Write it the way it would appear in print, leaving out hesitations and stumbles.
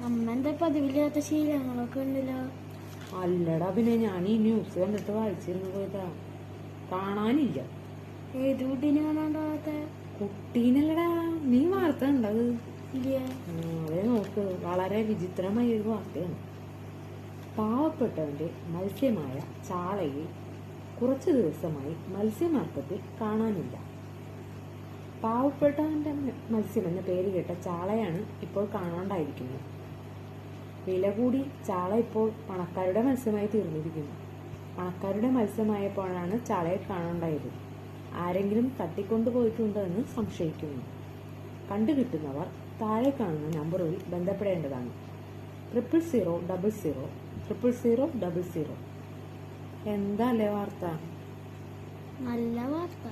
അമ്മ എന്താ പതിവില്ലാത്ത ശീലങ്ങളൊക്കെ ഉണ്ടല്ലോ. അല്ലടാ, പിന്നെ ഞാൻ ഈ ന്യൂസ് കണ്ടിട്ട് വായിച്ചിരുന്നു പോയതാ. കാണാനില്ല. ഏത് കുട്ടീനെ കാണാണ്ടാവാത്ത? കുട്ടീനല്ലടാ, നീ വാർത്ത കണ്ടത്? ഇല്ല. അതേ നോക്ക്, വളരെ വിചിത്രമായ ഒരു വാർത്തയാണ്. പാവപ്പെട്ടവന്റെ മത്സ്യമായ ചാളയെ കുറച്ചു ദിവസമായി മത്സ്യമാർക്കറ്റിൽ കാണാനില്ല. പാവപ്പെട്ടവന്റെ മത്സ്യം എന്ന പേര് കേട്ട ചാളയാണ് ഇപ്പോൾ കാണാണ്ടായിരിക്കുന്നത്. വില കൂടി ചാള ഇപ്പോൾ പണക്കാരുടെ മത്സ്യമായി തീർന്നിരിക്കുന്നു. പണക്കാരുടെ മത്സ്യമായപ്പോഴാണ് ചാളയെ കാണാണ്ടായത്. ആരെങ്കിലും തട്ടിക്കൊണ്ടുപോയിട്ടുണ്ടോ എന്ന് സംശയിക്കുന്നു. കണ്ടുകിട്ടുന്നവർ താഴെ കാണുന്ന നമ്പറിൽ ബന്ധപ്പെടേണ്ടതാണ്. 00000 00000. എന്താ അല്ലേ വാർത്ത? നല്ല വാർത്ത.